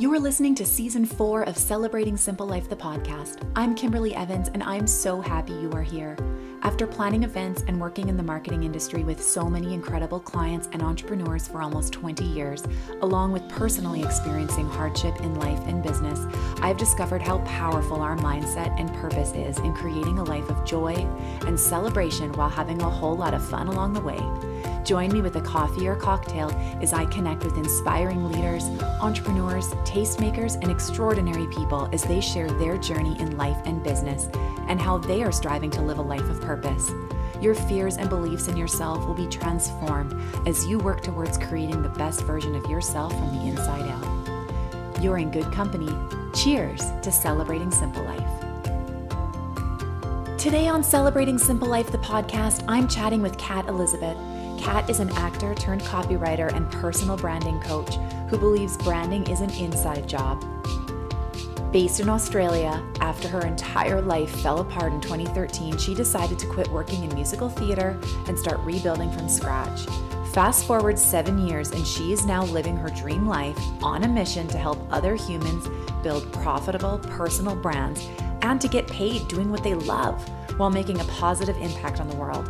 You are listening to Season 4 of Celebrating Simple Life, the podcast. I'm Kimberly Evans, and I'm so happy you are here. After planning events and working in the marketing industry with so many incredible clients and entrepreneurs for almost 20 years, along with personally experiencing hardship in life and business, I've discovered how powerful our mindset and purpose is in creating a life of joy and celebration while having a whole lot of fun along the way. Join me with a coffee or cocktail as I connect with inspiring leaders, entrepreneurs, tastemakers, and extraordinary people as they share their journey in life and business and how they are striving to live a life of purpose. Your fears and beliefs in yourself will be transformed as you work towards creating the best version of yourself from the inside out. You're in good company. Cheers to Celebrating Simple Life. Today on Celebrating Simple Life, the podcast, I'm chatting with Kat Elizabeth. Kat is an actor turned copywriter and personal branding coach who believes branding is an inside job. Based in Australia, after her entire life fell apart in 2013, she decided to quit working in musical theater and start rebuilding from scratch. Fast forward 7 years and she is now living her dream life on a mission to help other humans build profitable personal brands and to get paid doing what they love while making a positive impact on the world.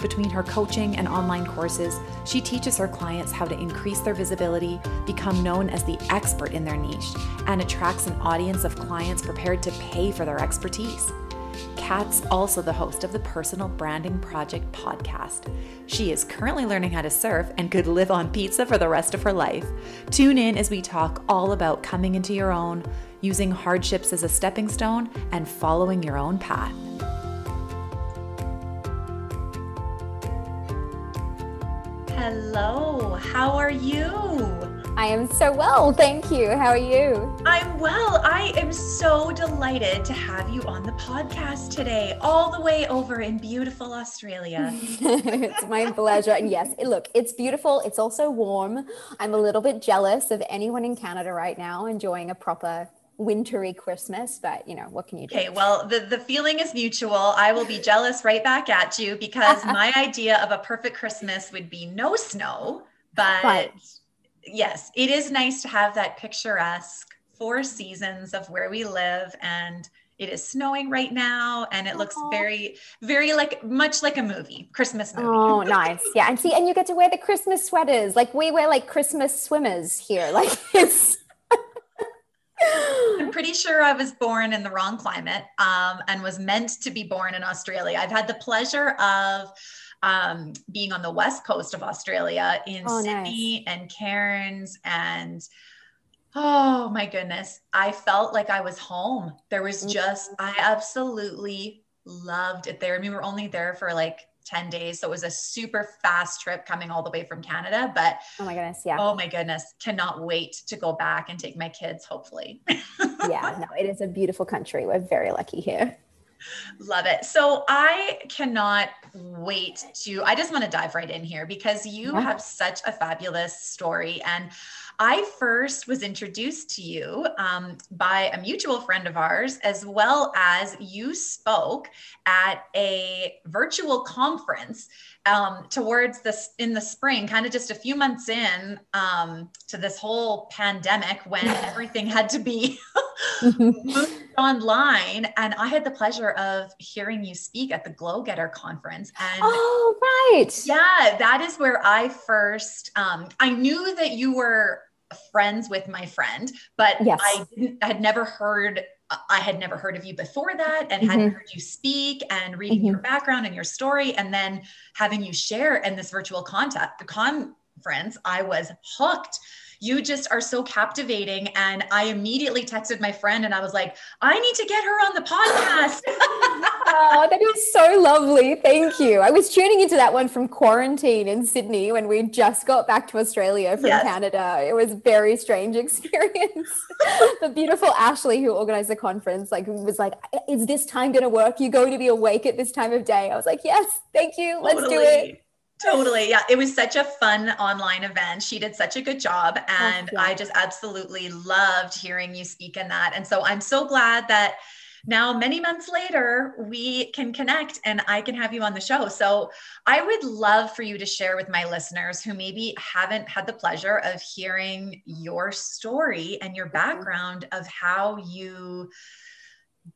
Between her coaching and online courses, she teaches her clients how to increase their visibility, become known as the expert in their niche, and attracts an audience of clients prepared to pay for their expertise. Kat's also the host of the Personal Branding Project podcast. She is currently learning how to surf and could live on pizza for the rest of her life. Tune in as we talk all about coming into your own, using hardships as a stepping stone, and following your own path. Hello, how are you? I am so well, thank you. How are you? I'm well. I am so delighted to have you on the podcast today, all the way over in beautiful Australia. It's my pleasure. And yes, look, it's beautiful. It's also warm. I'm a little bit jealous of anyone in Canada right now enjoying a proper wintry Christmas, but you know, what can you do? Okay, well, the feeling is mutual. I will be jealous right back at you because my idea of a perfect Christmas would be no snow, but right. Yes, it is nice to have that picturesque 4 seasons of where we live, and it is snowing right now, and it looks very, very much like a movie, Christmas movie. Oh, nice. Yeah. And you get to wear the Christmas sweaters. Like we wear like Christmas swimmers here. Like it's I'm pretty sure I was born in the wrong climate and was meant to be born in Australia. I've had the pleasure of being on the west coast of Australia in Sydney and Cairns, and oh my goodness, I felt like I was home. There was I absolutely loved it there. I mean, we were only there for like 10 days. So it was a super fast trip coming all the way from Canada, but oh my goodness. Yeah. Oh my goodness. Cannot wait to go back and take my kids, hopefully. Yeah, no, it is a beautiful country. We're very lucky here. Love it. So I cannot wait I just want to dive right in here because you have such a fabulous story. And I first was introduced to you by a mutual friend of ours, as well as you spoke at a virtual conference towards this in the spring, kind of just a few months in to this whole pandemic when everything had to be moved online. And I had the pleasure of hearing you speak at the Glow Getter conference. And oh, right. Yeah, that is where I first, I knew that you were friends with my friend, but yes. I had never heard of you before that and hadn't heard you speak and reading your background and your story. And then having you share in this virtual conference, I was hooked. You just are so captivating. And I immediately texted my friend and I was like, I need to get her on the podcast. Oh, that is so lovely. Thank you. I was tuning into that one from quarantine in Sydney when we just got back to Australia from Canada. It was a very strange experience. The beautiful Ashley who organized the conference was like, is this time going to work? You're going to be awake at this time of day. I was like, yes, thank you. Let's do it. Totally. Yeah. It was such a fun online event. She did such a good job. And I just absolutely loved hearing you speak in that. And so I'm so glad that now many months later, we can connect and I can have you on the show. So I would love for you to share with my listeners who maybe haven't had the pleasure of hearing your story and your background of how you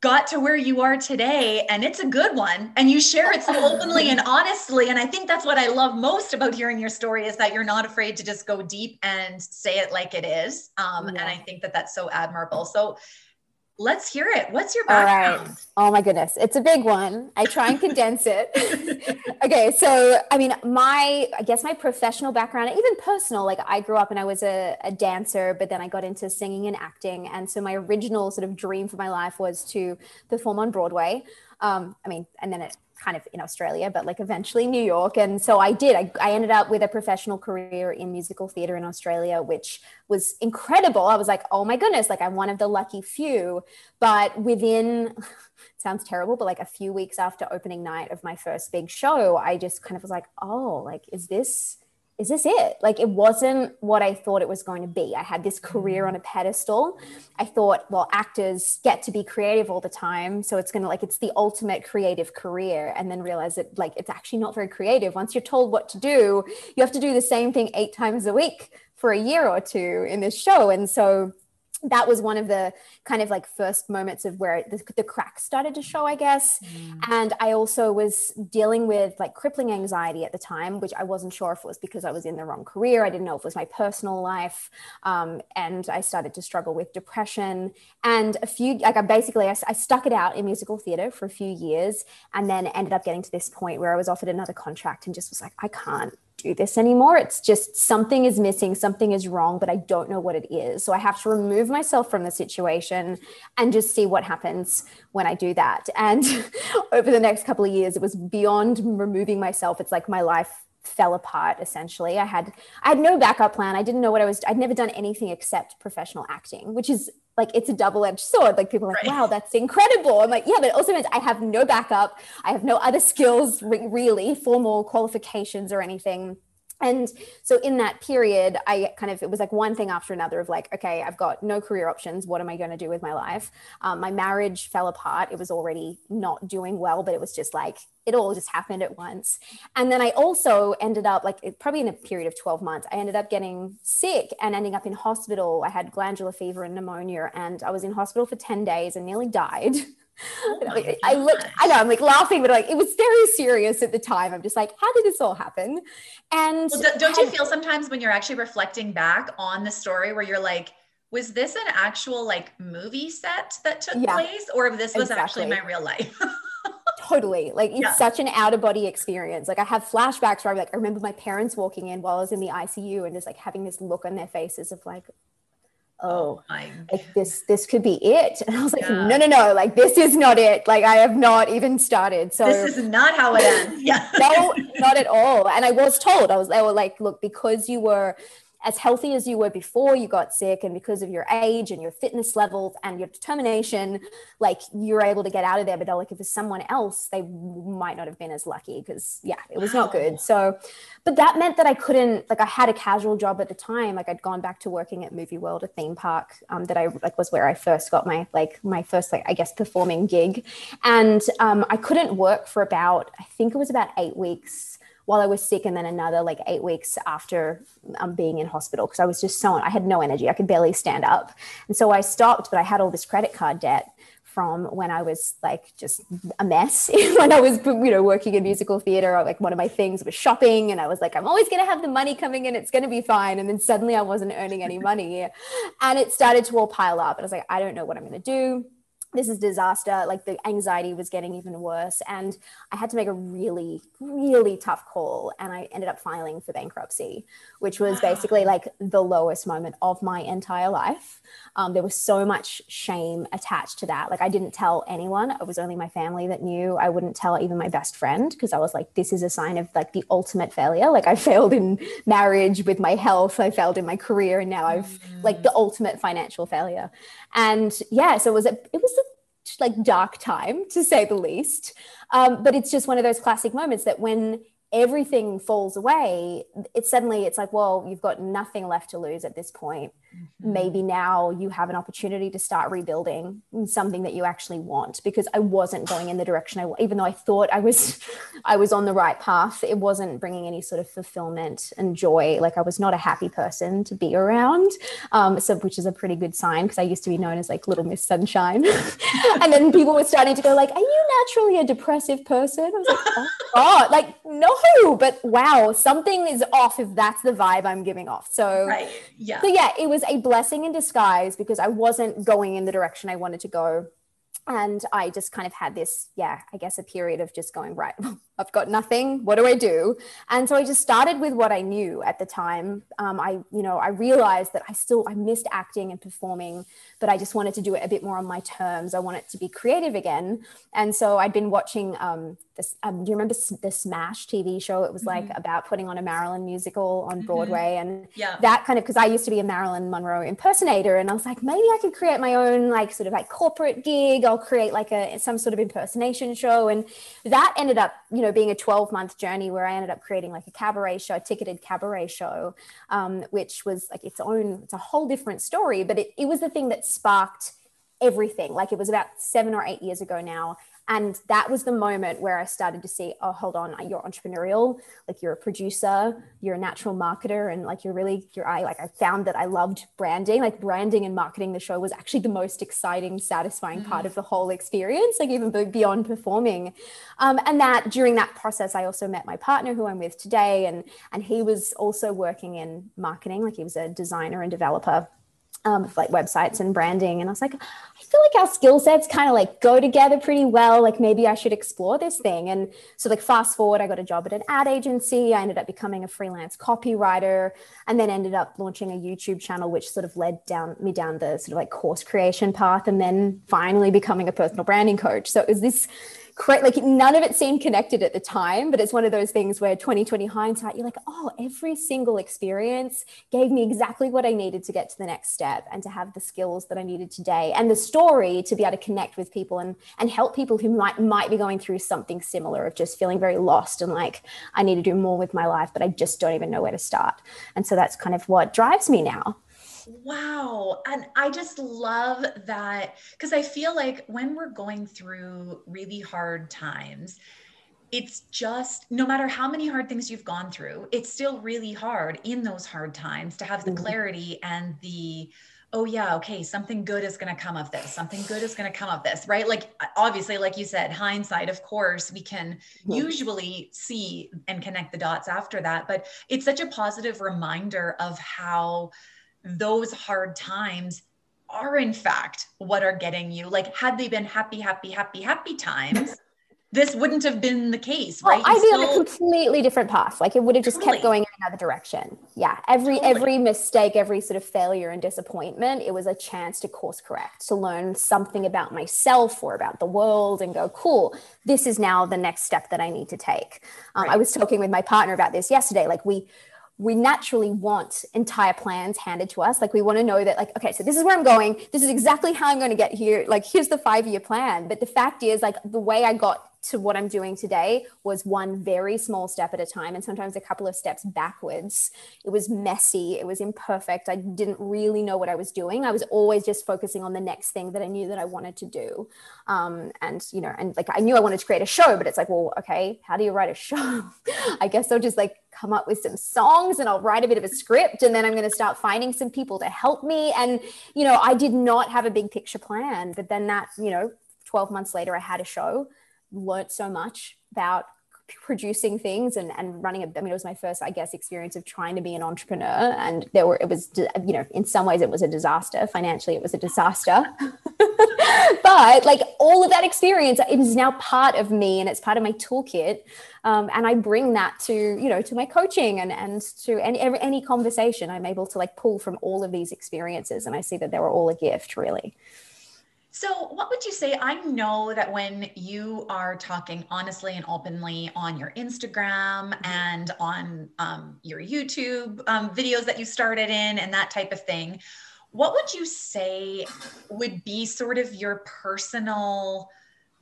got to where you are today. And it's a good one. And you share it so openly and honestly. And I think that's what I love most about hearing your story, is that you're not afraid to just go deep and say it like it is. And I think that that's so admirable. So let's hear it. What's your background? All right. Oh my goodness. It's a big one. I try and condense it. Okay. So, I mean, I guess my professional background, even personal, like I grew up and I was a dancer, but then I got into singing and acting. And so my original sort of dream for my life was to perform on Broadway. And then it kind of in Australia, but like eventually New York. And so I did. I ended up with a professional career in musical theater in Australia, which was incredible. I was like, oh my goodness, like I'm one of the lucky few. But within, sounds terrible, but like a few weeks after opening night of my first big show, I just kind of was like, oh, like, is this it? Like, it wasn't what I thought it was going to be. I had this career on a pedestal. I thought, well, actors get to be creative all the time. So it's going to it's the ultimate creative career. And then realize that like, it's actually not very creative. Once you're told what to do, you have to do the same thing 8 times a week for a year or two in this show. And so that was one of the kind of like first moments of where the cracks started to show, I guess. And I also was dealing with like crippling anxiety at the time, which I wasn't sure if it was because I was in the wrong career. I didn't know if it was my personal life. And I started to struggle with depression and I stuck it out in musical theater for a few years and then ended up getting to this point where I was offered another contract and just was like, I can't do this anymore. It's just something is missing, something is wrong, but I don't know what it is. So I have to remove myself from the situation and just see what happens when I do that. And over the next couple of years, it was beyond removing myself. It's like my life fell apart essentially. I had no backup plan. I didn't know I'd never done anything except professional acting, which is like, it's a double-edged sword. Like people are like, wow, that's incredible. I'm like, yeah, but it also means I have no backup. I have no other skills, really formal qualifications or anything. And so in that period, it was like one thing after another of like, okay, I've got no career options. What am I going to do with my life? My marriage fell apart. It was already not doing well, but it was just like, it all just happened at once. And then I also ended up probably in a period of 12 months, I ended up getting sick and ending up in hospital. I had glandular fever and pneumonia, and I was in hospital for 10 days and nearly died. I know I'm like laughing, but like it was very serious at the time. I'm just like, how did this all happen? And don't you feel sometimes when you're actually reflecting back on the story where you're like, was this an actual like movie set that took place, or if this was actually my real life? Totally. Like it's such an out of body experience. Like I have flashbacks where I remember my parents walking in while I was in the ICU and just like having this look on their faces of like, oh like this could be it. And I was like, no, like this is not it. Like I have not even started. So this is not how it ends. Yeah. No, not at all. And I was told, they were like, look, because you were as healthy as you were before you got sick, and because of your age and your fitness levels and your determination, like you're able to get out of there. But they're like, if it's someone else, they might not have been as lucky because it was not good. So, but that meant that I couldn't, like I had a casual job at the time. Like I'd gone back to working at Movie World, a theme park that I was where I first got my first, I guess, performing gig. And I couldn't work for about 8 weeks while I was sick, and then another 8 weeks after being in hospital, because I was just I had no energy. I could barely stand up. And so I stopped, but I had all this credit card debt from when I was just a mess. When I was, working in musical theater, one of my things was shopping, and I was like, I'm always going to have the money coming in. It's going to be fine. And then suddenly I wasn't earning any money, and it started to all pile up. And I was like, I don't know what I'm going to do. This is disaster. Like the anxiety was getting even worse. And I had to make a really, really tough call. And I ended up filing for bankruptcy, which was basically like the lowest moment of my entire life. There was so much shame attached to that. Like I didn't tell anyone. It was only my family that knew. I wouldn't tell even my best friend, because I was like, this is a sign of like the ultimate failure. Like I failed in marriage with my health. I failed in my career. And now I've like the ultimate financial failure. And so it was a like dark time, to say the least. But it's just one of those classic moments that when everything falls away, it's like, well, you've got nothing left to lose at this point. Mm-hmm. Maybe now you have an opportunity to start rebuilding something that you actually want, because I wasn't going in the direction even though I thought I was on the right path, it wasn't bringing any sort of fulfillment and joy. Like, I was not a happy person to be around. So, which is a pretty good sign, because I used to be known as like Little Miss Sunshine. And then people were starting to go like, are you naturally a depressive person? I was like, oh God, like, no, but wow, something is off if that's the vibe I'm giving off. So, so yeah, it was a blessing in disguise, because I wasn't going in the direction I wanted to go. And I just kind of had this, I guess, a period of just going, right, I've got nothing. What do I do? And so I just started with what I knew at the time. I realized that I missed acting and performing, but I just wanted to do it a bit more on my terms. I wanted to be creative again. And so I'd been watching this, do you remember the Smash TV show? It was like about putting on a Marilyn musical on Broadway. And that kind of, because I used to be a Marilyn Monroe impersonator, and I was like, maybe I could create my own like sort of like corporate gig. I'll create like some sort of impersonation show. And that ended up, being a 12-month journey where I ended up creating like a cabaret show, a ticketed cabaret show, which was like it's a whole different story, but it was the thing that sparked everything. Like, it was about 7 or 8 years ago now. And that was the moment where I started to see, oh, hold on, you're entrepreneurial, like you're a producer, you're a natural marketer. And like, I found that I loved branding, like branding and marketing the show was actually the most exciting, satisfying part of the whole experience, like even beyond performing. And that during that process, I also met my partner who I'm with today. And he was also working in marketing, like he was a designer and developer of like websites and branding. And I was like, I feel like our skill sets kind of like go together pretty well. Like, maybe I should explore this thing. And so like fast forward, I got a job at an ad agency. I ended up becoming a freelance copywriter, and then ended up launching a YouTube channel, which sort of led me down the sort of like course creation path, and then finally becoming a personal branding coach. So it was this like, none of it seemed connected at the time, but it's one of those things where 2020 hindsight, you're like, oh, every single experience gave me exactly what I needed to get to the next step and to have the skills that I needed today, and the story to be able to connect with people and help people who might be going through something similar, of just feeling very lost and like, I need to do more with my life, but I just don't even know where to start. And so that's kind of what drives me now. Wow. And I just love that, because I feel like when we're going through really hard times, it's just, no matter how many hard things you've gone through, it's still really hard in those hard times to have the clarity and the, oh yeah, okay, something good is going to come of this. Something good is going to come of this, right? Like, obviously, like you said, hindsight, of course, we can usually see and connect the dots after that, but it's such a positive reminder of how those hard times are in fact what are getting you. Like, had they been happy times, this wouldn't have been the case, right? I'd be on a completely different path. Like, it would have just kept going in another direction. Yeah. Every mistake, every sort of failure and disappointment, it was a chance to course correct, to learn something about myself or about the world, and go, cool, this is now the next step that I need to take. I was talking with my partner about this yesterday. Like, we naturally want entire plans handed to us. Like, we want to know that, like, okay, so this is where I'm going. This is exactly how I'm going to get here. Like, here's the 5-year plan. But the fact is, like, the way I got to what I'm doing today was one very small step at a time, and sometimes a couple of steps backwards. It was messy. It was imperfect. I didn't really know what I was doing. I was always just focusing on the next thing that I knew that I wanted to do. And like, I knew I wanted to create a show, but it's like, well, okay, how do you write a show? I guess I'll just like come up with some songs, and I'll write a bit of a script, and then I'm going to start finding some people to help me. And, I did not have a big picture plan, but then that, 12 months later, I had a show, learned so much about producing things and running it was my first, I guess, experience of trying to be an entrepreneur. And in some ways it was a disaster. Financially, it was a disaster. But like, all of that experience, it is now part of me, and it's part of my toolkit. And I bring that to my coaching and to any conversation. I'm able to like pull from all of these experiences, and I see that they were all a gift, really. So what would you say? I know that when you are talking honestly and openly on your Instagram and on your YouTube videos that you started in and that type of thing, what would you say would be sort of your personal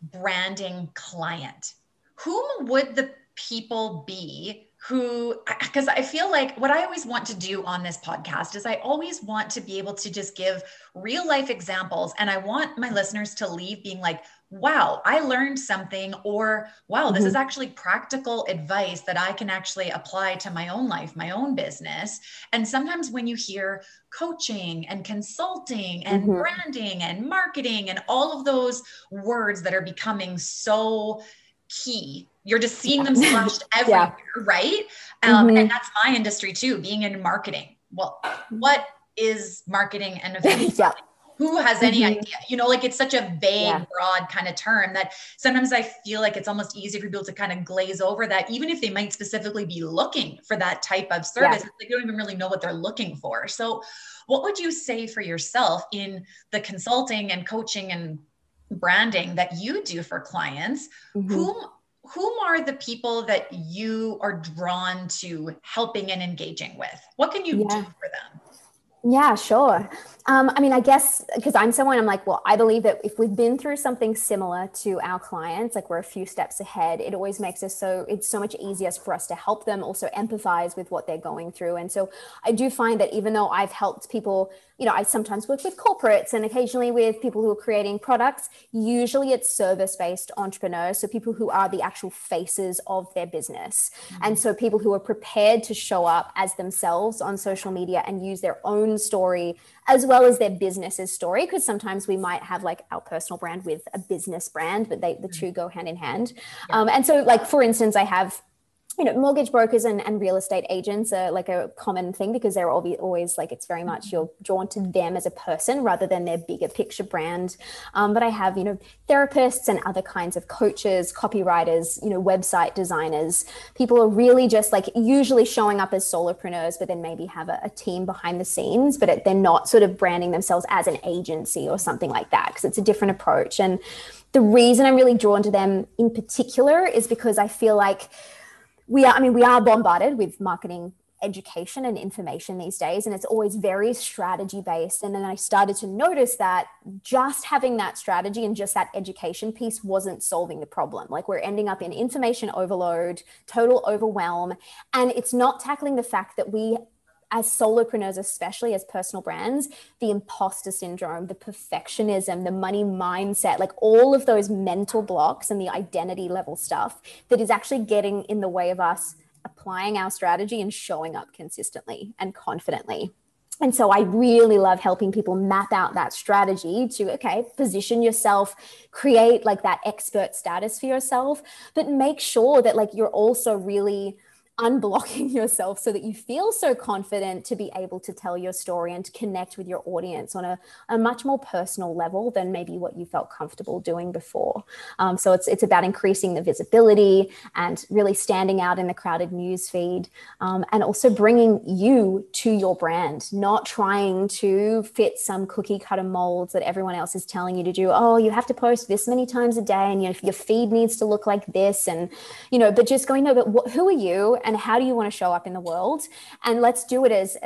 branding client? Whom would the people be who, because I feel like what I always want to do on this podcast is I always want to be able to just give real life examples. And I want my listeners to leave being like, wow, I learned something, or wow, this is actually practical advice that I can actually apply to my own life, my own business. And sometimes when you hear coaching and consulting and branding and marketing and all of those words that are becoming so key, you're just seeing them splashed everywhere, right? And that's my industry too, being in marketing. Well, what is marketing and event selling? Who has any idea? You know, like it's such a vague, broad kind of term that sometimes I feel like it's almost easy for people to kind of glaze over that, even if they might specifically be looking for that type of service, they don't even really know what they're looking for. So what would you say for yourself in the consulting and coaching and branding that you do for clients? Whom are the people that you are drawn to helping and engaging with? What can you do for them? Yeah, sure. I mean, I guess because I'm someone, I'm like, well, I believe that if we've been through something similar to our clients, like we're a few steps ahead, it always makes us it's so much easier for us to help them also empathize with what they're going through. And so I do find that even though I've helped people, you know, I sometimes work with corporates and occasionally with people who are creating products. Usually it's service-based entrepreneurs. So people who are the actual faces of their business. And so people who are prepared to show up as themselves on social media and use their own story as well as their business's story. Because sometimes we might have like our personal brand with a business brand, but the two go hand in hand. And so like, for instance, I have, you know, mortgage brokers and real estate agents are like a common thing because they're always like, it's very much you're drawn to them as a person rather than their bigger picture brand. But I have, you know, therapists and other kinds of coaches, copywriters, you know, website designers. People are really just like usually showing up as solopreneurs, but then maybe have a team behind the scenes, but they're not sort of branding themselves as an agency or something like that because it's a different approach. And the reason I'm really drawn to them in particular is because I feel like we are bombarded with marketing education and information these days, and it's always very strategy based. And then I started to notice that just having that strategy and just that education piece wasn't solving the problem. Like we're ending up in information overload, total overwhelm, and it's not tackling the fact that we, as solopreneurs, especially as personal brands, the imposter syndrome, the perfectionism, the money mindset, like all of those mental blocks and the identity level stuff that is actually getting in the way of us applying our strategy and showing up consistently and confidently. And so I really love helping people map out that strategy to, okay, position yourself, create like that expert status for yourself, but make sure that like you're also really unblocking yourself so that you feel so confident to be able to tell your story and to connect with your audience on a much more personal level than maybe what you felt comfortable doing before. So it's about increasing the visibility and really standing out in the crowded news feed, and also bringing you to your brand, not trying to fit some cookie cutter molds that everyone else is telling you to do. Oh, you have to post this many times a day and your feed needs to look like this, and but just going, no, but who are you and how do you want to show up in the world? And let's do it as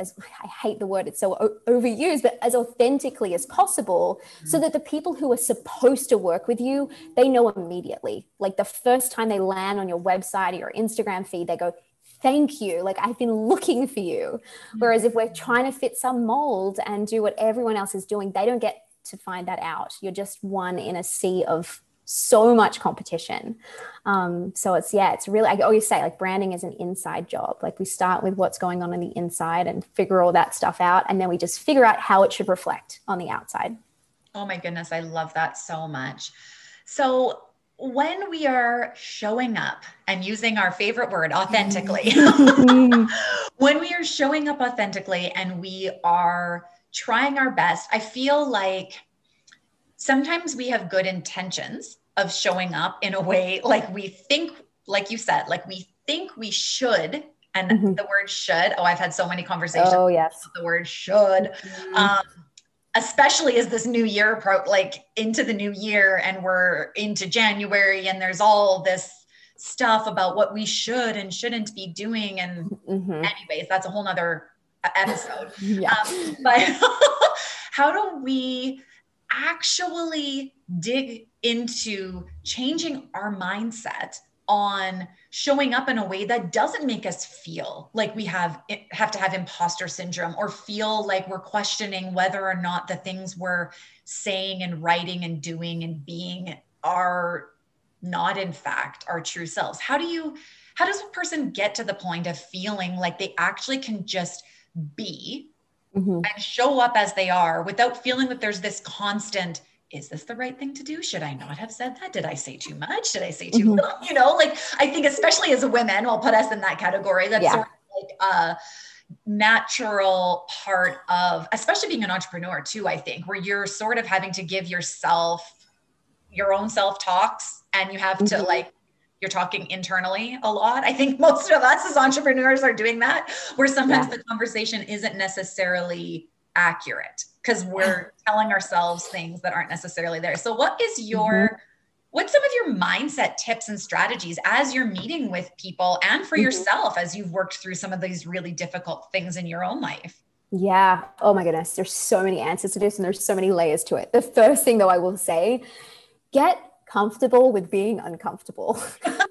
I hate the word, it's so overused, but as authentically as possible, so that the people who are supposed to work with you, they know immediately. Like the first time they land on your website or your Instagram feed, they go, thank you. Like I've been looking for you. Whereas if we're trying to fit some mold and do what everyone else is doing, they don't get to find that out. You're just one in a sea of so much competition. So it's really, I always say like branding is an inside job. Like we start with what's going on the inside and figure all that stuff out. And then we just figure out how it should reflect on the outside. Oh my goodness. I love that so much. So when we are showing up and using our favorite word, authentically, when we are showing up authentically and we are trying our best, I feel like sometimes we have good intentions of showing up in a way like we think, like you said, like we think we should. And the word should, I've had so many conversations about the word should, especially as this new year, like into the new year and we're into January and there's all this stuff about what we should and shouldn't be doing. And anyways, that's a whole nother episode. But how do we actually dig into changing our mindset on showing up in a way that doesn't make us feel like we have to have imposter syndrome, or feel like we're questioning whether or not the things we're saying and writing and doing and being are not in fact our true selves? How does a person get to the point of feeling like they actually can just be and show up as they are without feeling that there's this constant, is this the right thing to do? Should I not have said that? Did I say too much? Did I say too little? You know, like, I think especially as a woman, I'll put us in that category. That's sort of like a natural part of, especially being an entrepreneur too, I think, where you're sort of having to give yourself your own self-talks, and you have to like, you're talking internally a lot. I think most of us as entrepreneurs are doing that, where sometimes the conversation isn't necessarily accurate because we're telling ourselves things that aren't necessarily there. So what's some of your mindset tips and strategies as you're meeting with people, and for yourself as you've worked through some of these really difficult things in your own life? Yeah. Oh my goodness. There's so many answers to this, and there's so many layers to it. The first thing though, I will say, get comfortable with being uncomfortable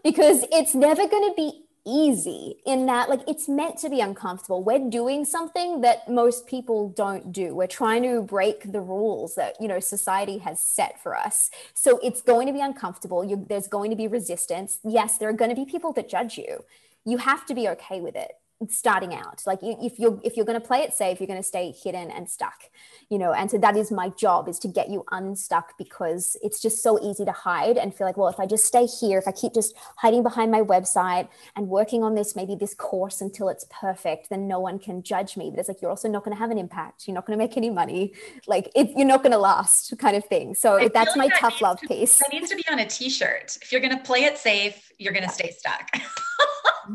because it's never going to be easy, in that, like, it's meant to be uncomfortable. We're doing something that most people don't do. We're trying to break the rules that, you know, society has set for us. So it's going to be uncomfortable. There's going to be resistance. Yes, there are going to be people that judge you. You have to be okay with it starting out. Like, if you're going to play it safe, you're going to stay hidden and stuck, you know. And so that is my job, is to get you unstuck, because it's just so easy to hide and feel like, well, if I just stay here, if I keep just hiding behind my website and working on maybe this course until it's perfect, then no one can judge me. But it's like, you're also not going to have an impact. You're not going to make any money. Like, you're not going to last, kind of thing. So that's my tough love piece. That needs to be on a t-shirt. If you're going to play it safe, you're going to stay stuck.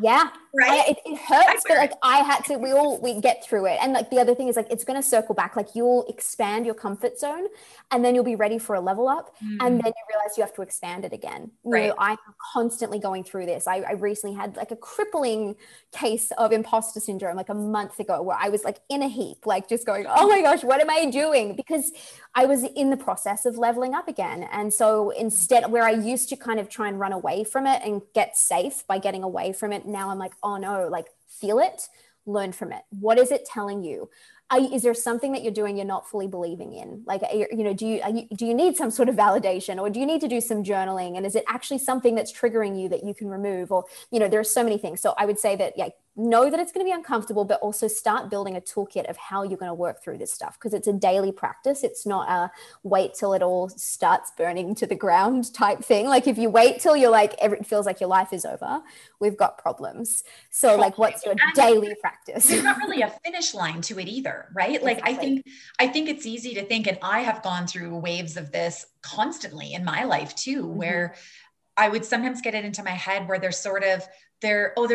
Yeah. Right. It hurts, but like, we get through it. And like, the other thing is, like, it's going to circle back. Like, you'll expand your comfort zone, and then you'll be ready for a level up. And then you realize you have to expand it again. You know, I'm constantly going through this. I recently had like a crippling case of imposter syndrome like a month ago, where I was like in a heap, like just going, oh my gosh, what am I doing? Because I was in the process of leveling up again. And so instead, where I used to kind of try and run away from it and get safe by getting away from it, now I'm like, oh no, like, feel it, learn from it. What is it telling you? Is there something that you're doing you're not fully believing in? Like, you know, do you need some sort of validation, or do you need to do some journaling? And is it actually something that's triggering you that you can remove? Or, you know, there are so many things. So I would say that, know that it's going to be uncomfortable, but also start building a toolkit of how you're going to work through this stuff, because it's a daily practice. It's not a wait till it all starts burning to the ground type thing. Like, if you wait till you're like, it feels like your life is over, we've got problems. So like, what's your daily practice? There's not really a finish line to it either, right? Like, Exactly. I think it's easy to think, and I have gone through waves of this constantly in my life too, where I would sometimes get it into my head where there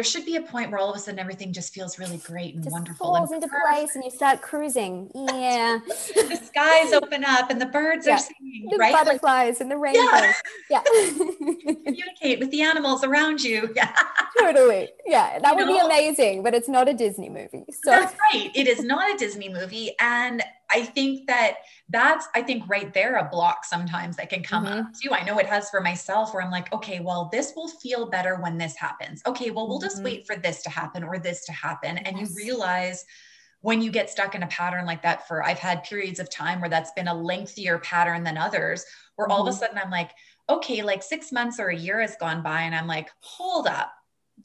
should be a point where all of a sudden everything just feels really great and Just wonderful falls and into place, and you start cruising. Yeah. the skies open up and the birds are singing, The right? butterflies and the rainbows. Yeah. Communicate with the animals around you. Yeah. Totally. Yeah. That would be amazing, but it's not a Disney movie. So that's right. It is not a Disney movie. And I think that's right there, a block sometimes that can come up too. I know it has for myself, where I'm like, okay, well, this will feel better when this happens. Okay, well, we'll just wait for this to happen or this to happen. And you realize when you get stuck in a pattern like that, I've had periods of time where that's been a lengthier pattern than others, where all of a sudden I'm like, okay, like 6 months or a year has gone by, and I'm like, hold up.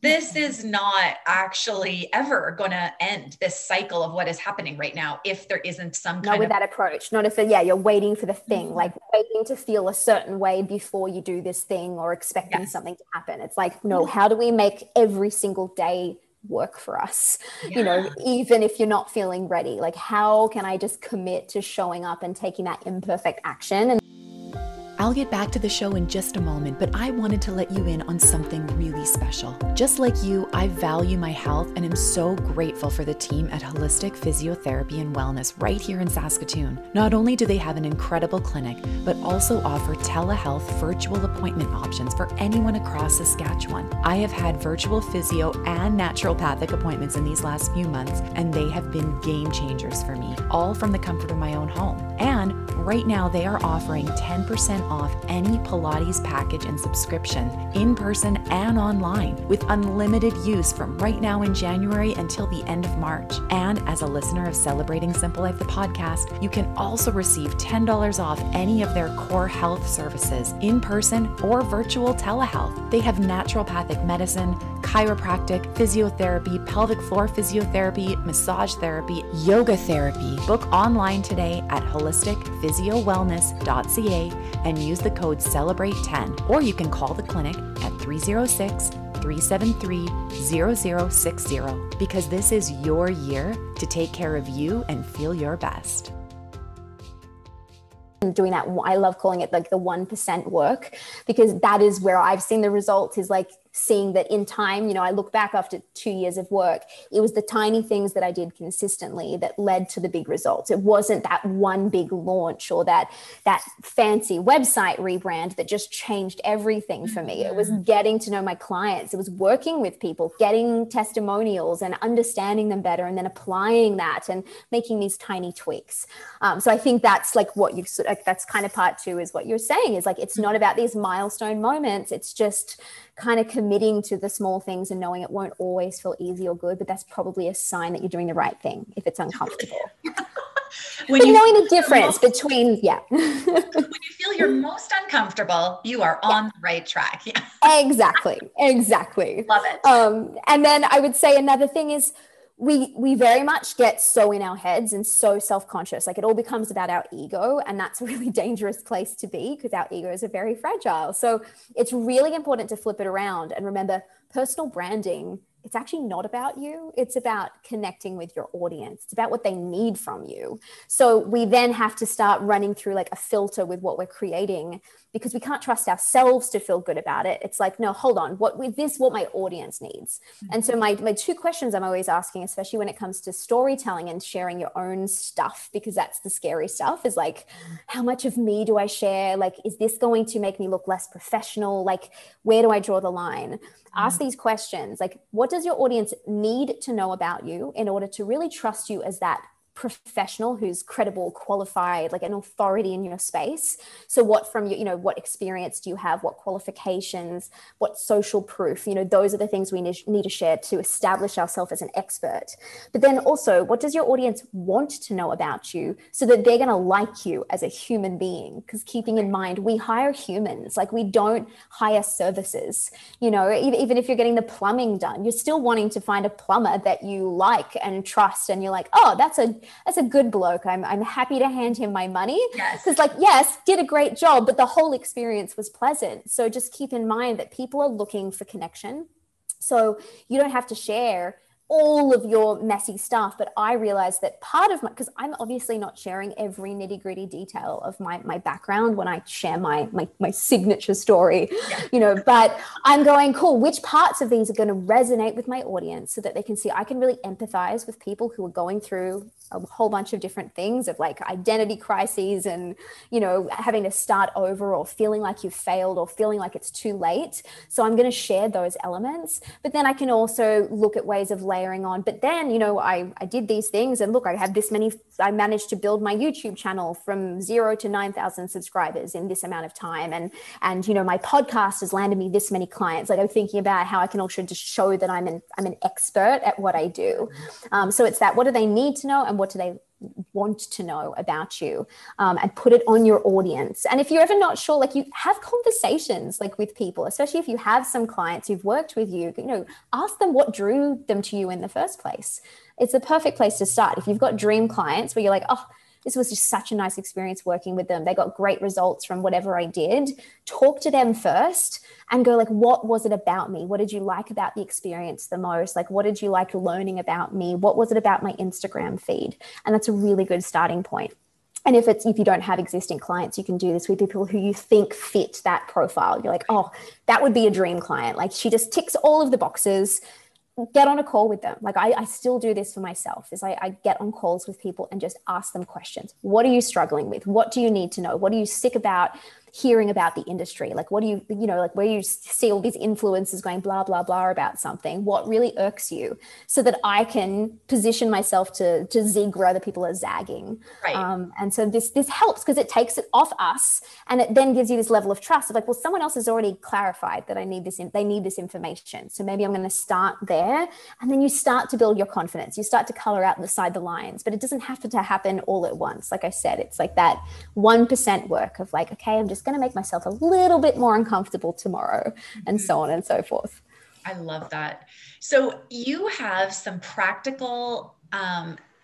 This is not actually ever going to end, this cycle of what is happening right now, if there isn't some kind with that approach. Not if you're waiting for the thing, like waiting to feel a certain way before you do this thing, or expecting something to happen. It's like, no, how do we make every single day work for us? You know, even if you're not feeling ready, like, how can I just commit to showing up and taking that imperfect action? And I'll get back to the show in just a moment, but I wanted to let you in on something really special. Just like you, I value my health and am so grateful for the team at Holistic Physiotherapy and Wellness right here in Saskatoon. Not only do they have an incredible clinic, but also offer telehealth virtual appointment options for anyone across Saskatchewan. I have had virtual physio and naturopathic appointments in these last few months, and they have been game changers for me, all from the comfort of my own home. And right now they are offering 10% off any Pilates package and subscription, in person and online, with unlimited use from right now in January until the end of March. And as a listener of Celebrating Simple Life, the podcast, you can also receive $10 off any of their core health services, in person or virtual telehealth. They have naturopathic medicine, chiropractic, physiotherapy, pelvic floor physiotherapy, massage therapy, yoga therapy. Book online today at holisticphysiowellness.ca and use the code CELEBRATE10, or you can call the clinic at 306-373-0060, because this is your year to take care of you and feel your best. Doing that, I love calling it like the 1% work, because that is where I've seen the results, is like seeing that in time, I look back after 2 years of work, it was the tiny things that I did consistently that led to the big results. It wasn't that one big launch or that fancy website rebrand that just changed everything for me. It was getting to know my clients. It was working with people, getting testimonials and understanding them better, and then applying that and making these tiny tweaks. So I think that's like what that's kind of part two, is what you're saying, is like, it's not about these milestone moments. It's just kind of committing to the small things and knowing it won't always feel easy or good, but that's probably a sign that you're doing the right thing if it's uncomfortable. When you knowing the difference between, when you feel you're most uncomfortable, you are on the right track. Yeah. Exactly. Love it. And then I would say another thing is, we very much get so in our heads and so self-conscious. Like, it all becomes about our ego, and that's a really dangerous place to be, because our egos are very fragile. So it's really important to flip it around and remember, personal branding, it's actually not about you. It's about connecting with your audience. It's about what they need from you. So we then have to start running through like a filter with what we're creating, because we can't trust ourselves to feel good about it. It's like, no, hold on, what my audience needs. And so my two questions I'm always asking, especially when it comes to storytelling and sharing your own stuff, because that's the scary stuff, is like, how much of me do I share? Like, is this going to make me look less professional? Like, where do I draw the line? Ask these questions. Like, what does your audience need to know about you in order to really trust you as that professional who's credible, qualified, like an authority in your space? So what from you, what experience do you have? What qualifications? What social proof? Those are the things we need to share to establish ourselves as an expert. But then also, what does your audience want to know about you so that they're going to like you as a human being? Because keeping in mind, we hire humans, like we don't hire services. Even if you're getting the plumbing done, you're still wanting to find a plumber that you like and trust, and you're like, oh, that's a good bloke. I'm happy to hand him my money. Yes. Because yes, did a great job, but the whole experience was pleasant. So just keep in mind that people are looking for connection. So you don't have to share all of your messy stuff. But I realized that part of because I'm obviously not sharing every nitty gritty detail of my background when I share my signature story, but I'm going, cool, which parts of these are going to resonate with my audience so that they can see I can really empathize with people who are going through a whole bunch of different things of like identity crises and, having to start over, or feeling like you've failed, or feeling like it's too late. So I'm going to share those elements, but then I can also look at ways of layering on. But then, I did these things, and look, I managed to build my YouTube channel from 0 to 9,000 subscribers in this amount of time. And my podcast has landed me this many clients. Like, I'm thinking about how I can also just show that I'm an expert at what I do. So it's that, what do they need to know, and what do they want to know about you, and put it on your audience. And if you're ever not sure, like, you have conversations like with people, especially if you have some clients who've worked with you, ask them what drew them to you in the first place. It's a perfect place to start. If you've got dream clients where you're like, oh, this was just such a nice experience working with them, they got great results from whatever I did, talk to them first and go like, what was it about me? What did you like about the experience the most? Like, what did you like learning about me? What was it about my Instagram feed? And that's a really good starting point. And if you don't have existing clients, you can do this with people who you think fit that profile. You're like, oh, that would be a dream client. Like, she just ticks all of the boxes. Get on a call with them. Like, I still do this for myself, is I get on calls with people and just ask them questions. What are you struggling with? What do you need to know? What are you sick about? hearing about the industry? Like, what do you, like where you see all these influencers going blah, blah, blah about something, what really irks you, so that I can position myself to zig where other people are zagging. Right. And so this helps because it takes it off us, and it then gives you this level of trust of like, well, someone else has already clarified that they need this information. So maybe I'm going to start there. And then you start to build your confidence. You start to color out the lines, but it doesn't have to happen all at once. Like I said, it's like that 1% work of like, okay, I'm just going to make myself a little bit more uncomfortable tomorrow, and so on and so forth. I love that. So you have some practical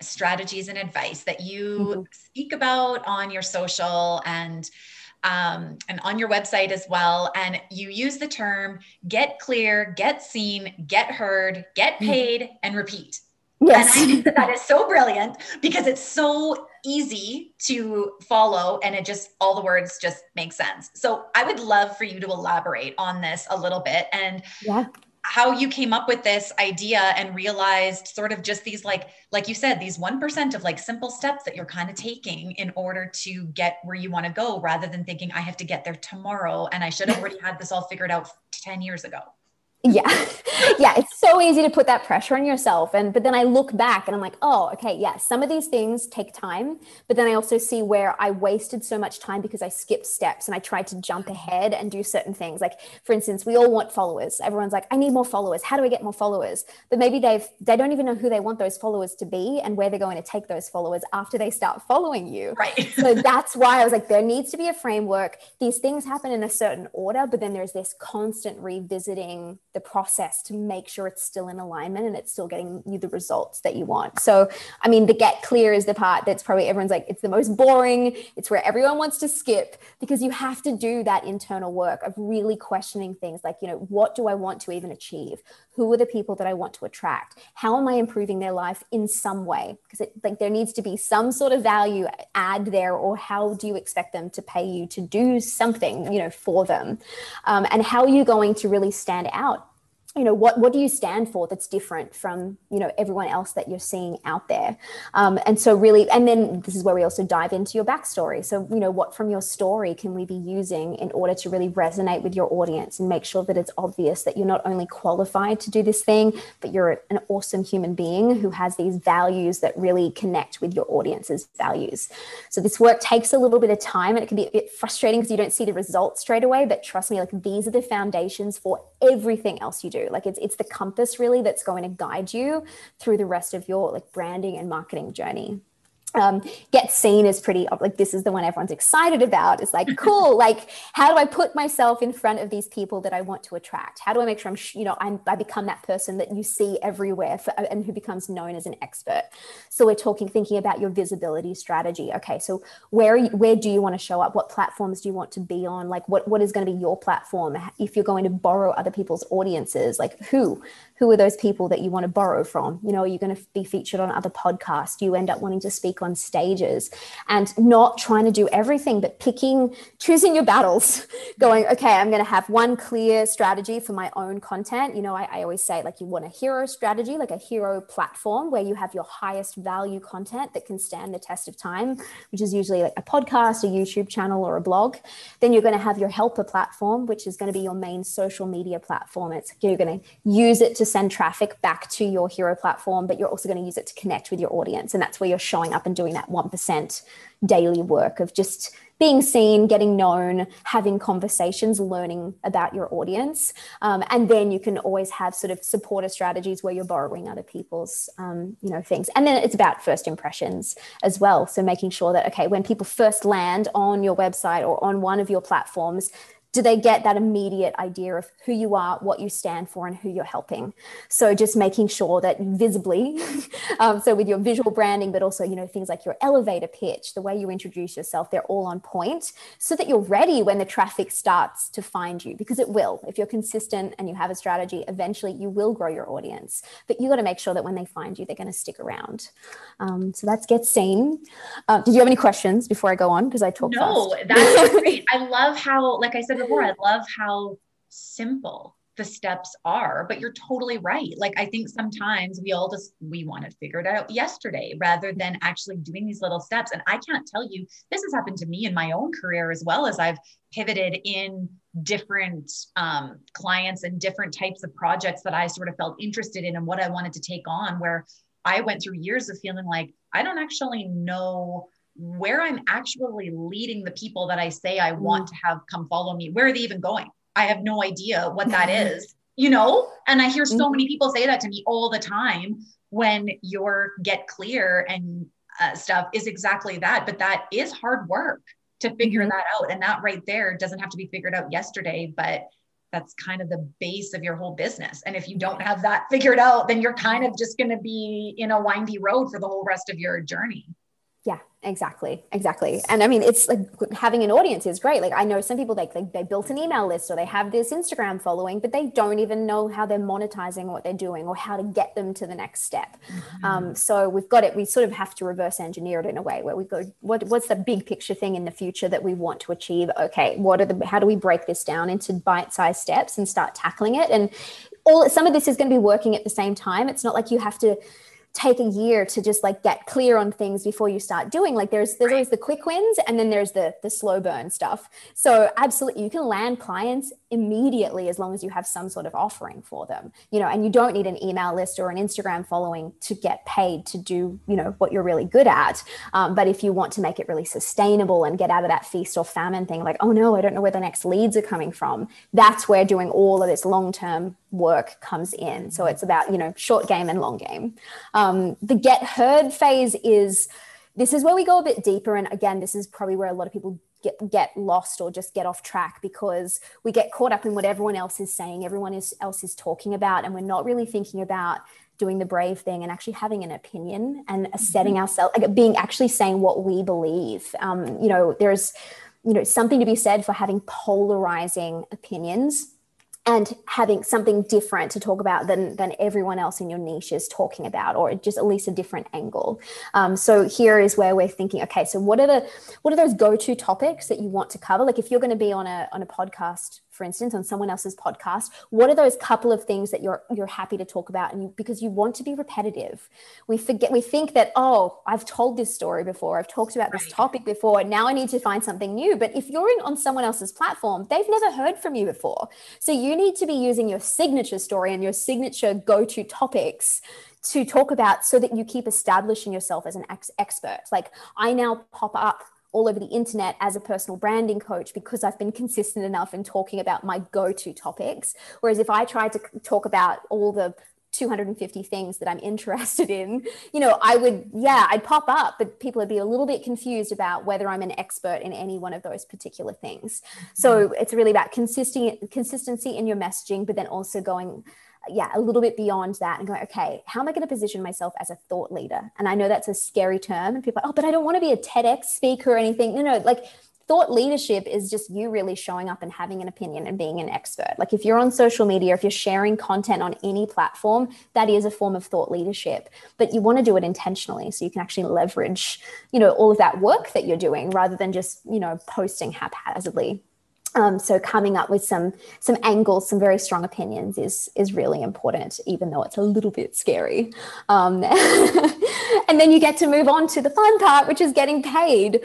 strategies and advice that you speak about on your social and on your website as well. And you use the term get clear, get seen, get heard, get paid, and repeat. Yes. And I think that is so brilliant because it's so easy to follow, and all the words just make sense. So I would love for you to elaborate on this a little bit, and how you came up with this idea and realized sort of just these, like you said, these 1% of like simple steps that you're kind of taking in order to get where you want to go, rather than thinking I have to get there tomorrow and I should have already had this all figured out 10 years ago. Yeah. It's so easy to put that pressure on yourself. But then I look back and I'm like, oh, okay. Yeah. Some of these things take time, but then I also see where I wasted so much time because I skipped steps and I tried to jump ahead and do certain things. Like, for instance, we all want followers. Everyone's like, I need more followers. How do I get more followers? But maybe they don't even know who they want those followers to be and where they're going to take those followers after they start following you. Right. So that's why I was like, there needs to be a framework. These things happen in a certain order, but then there's this constant revisiting the process to make sure it's still in alignment and it's still getting you the results that you want. So, I mean, the get clear is the part that's probably everyone's like, it's the most boring. It's where everyone wants to skip, because you have to do that internal work of really questioning things like, what do I want to even achieve? Who are the people that I want to attract? How am I improving their life in some way? Because there needs to be some sort of value add there, or how do you expect them to pay you to do something, for them? And how are you going to really stand out? What do you stand for that's different from, everyone else that you're seeing out there? And so really, and then this is where we also dive into your backstory. So, what from your story can we be using in order to really resonate with your audience and make sure that it's obvious that you're not only qualified to do this thing, but you're an awesome human being who has these values that really connect with your audience's values. So this work takes a little bit of time, and it can be a bit frustrating because you don't see the results straight away, but trust me, like these are the foundations for everything else you do. Like it's the compass really that's going to guide you through the rest of your like branding and marketing journey. Get seen is pretty, like this is the one everyone's excited about. It's like, cool, like how do I put myself in front of these people that I want to attract? How do I make sure I become that person that you see everywhere and who becomes known as an expert? So we're thinking about your visibility strategy. Okay, so where do you want to show up? What platforms do you want to be on? Like what is going to be your platform? If you're going to borrow other people's audiences, like who are those people that you want to borrow from? Are you going to be featured on other podcasts? Do you end up wanting to speak on stages? And not trying to do everything, but choosing your battles, going, okay, I'm going to have one clear strategy for my own content. I always say, like, you want a hero strategy, like a hero platform where you have your highest value content that can stand the test of time, which is usually like a podcast, a YouTube channel, or a blog. Then you're going to have your helper platform, which is going to be your main social media platform. You're going to use it to send traffic back to your hero platform, but you're also going to use it to connect with your audience. And that's where you're showing up and doing that 1% daily work of just being seen, getting known, having conversations, learning about your audience. And then you can always have sort of supporter strategies where you're borrowing other people's, things. And then it's about first impressions as well. So making sure that, okay, when people first land on your website or on one of your platforms, do they get that immediate idea of who you are, what you stand for, and who you're helping? So just making sure that visibly, so with your visual branding, but also, things like your elevator pitch, the way you introduce yourself, they're all on point so that you're ready when the traffic starts to find you, because it will. If you're consistent and you have a strategy, eventually you will grow your audience. But you got to make sure that when they find you, they're going to stick around. So that's get seen. Did you have any questions before I go on? Because I talk fast. No, that's great. I love how, like I said before, I love how simple the steps are, but you're totally right. Like, I think sometimes we want it figured out yesterday rather than actually doing these little steps. And I can't tell you, this has happened to me in my own career as well, as I've pivoted in different clients and different types of projects that I sort of felt interested in and what I wanted to take on, where I went through years of feeling like I don't actually know where I'm actually leading the people that I say I want to have come follow me. Where are they even going? I have no idea what that is, and I hear so many people say that to me all the time. When your get clear and stuff is exactly that, but that is hard work to figure that out. And that right there doesn't have to be figured out yesterday, but that's kind of the base of your whole business. And if you don't have that figured out, then you're kind of just going to be in a windy road for the whole rest of your journey. Yeah, exactly. And I mean, it's like having an audience is great. Like, I know some people, they built an email list or they have this Instagram following, but they don't even know how they're monetizing what they're doing or how to get them to the next step. So we sort of have to reverse engineer it in a way where we go, what's the big picture thing in the future that we want to achieve? Okay, how do we break this down into bite-sized steps and start tackling it? And some of this is going to be working at the same time. It's not like you have to take a year to just like get clear on things before you start doing. Like there's always the quick wins, and then there's the slow burn stuff. So absolutely, you can land clients immediately as long as you have some sort of offering for them, and you don't need an email list or an Instagram following to get paid to do, what you're really good at. But if you want to make it really sustainable and get out of that feast or famine thing, like, oh no, I don't know where the next leads are coming from. That's where doing all of this long-term work comes in. So it's about, short game and long game. The get heard phase this is where we go a bit deeper. And again, this is probably where a lot of people get lost or just get off track, because we get caught up in what everyone else is saying, else is talking about, and we're not really thinking about doing the brave thing and actually having an opinion and setting ourselves, actually saying what we believe. There's, something to be said for having polarizing opinions and having something different to talk about than everyone else in your niche is talking about, or just at least a different angle. So here is where we're thinking, okay, so what are those go-to topics that you want to cover? Like if you're going to be on a podcast, for instance, on someone else's podcast, what are those couple of things that you're happy to talk about? And because you want to be repetitive. We think that, oh, I've told this story before, I've talked about this topic before, and now I need to find something new. But if you're on someone else's platform, they've never heard from you before. So you need to be using your signature story and your signature go-to topics to talk about, so that you keep establishing yourself as an expert. Like, I now pop up all over the internet as a personal branding coach because I've been consistent enough in talking about my go-to topics. Whereas if I tried to talk about all the 250 things that I'm interested in, I'd pop up, but people would be a little bit confused about whether I'm an expert in any one of those particular things. So it's really about consistency in your messaging, but then also going a little bit beyond that and going, okay, how am I going to position myself as a thought leader? And I know that's a scary term, and people are like, oh, but I don't want to be a TEDx speaker or anything. No, like thought leadership is just you really showing up and having an opinion and being an expert. Like if you're on social media, if you're sharing content on any platform, that is a form of thought leadership, but you want to do it intentionally so you can actually leverage, all of that work that you're doing rather than just, posting haphazardly. So coming up with some angles, some very strong opinions is really important, even though it's a little bit scary. And then you get to move on to the fun part, which is getting paid,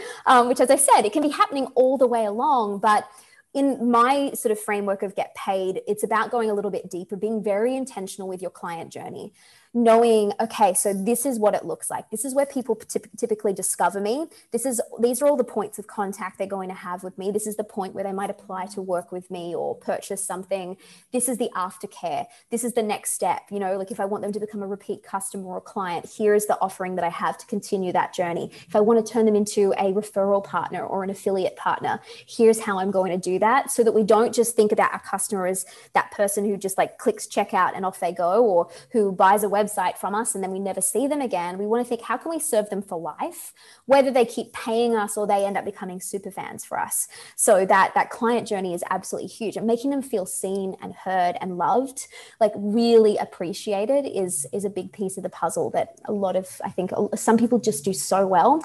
which, as I said, it can be happening all the way along. But in my sort of framework of get paid, it's about going a little bit deeper, being very intentional with your client journey. Knowing, okay, so this is what it looks like. This is where people typically discover me. These are all the points of contact they're going to have with me. This is the point where they might apply to work with me or purchase something. This is the aftercare. This is the next step. Like if I want them to become a repeat customer or client, here is the offering that I have to continue that journey. If I want to turn them into a referral partner or an affiliate partner, here's how I'm going to do that, so that we don't just think about our customer as that person who just like clicks checkout and off they go, or who buys a website from us and then we never see them again. We want to think, how can we serve them for life, whether they keep paying us or they end up becoming super fans for us? So that client journey is absolutely huge, and making them feel seen and heard and loved, like really appreciated, is a big piece of the puzzle that I think some people just do so well.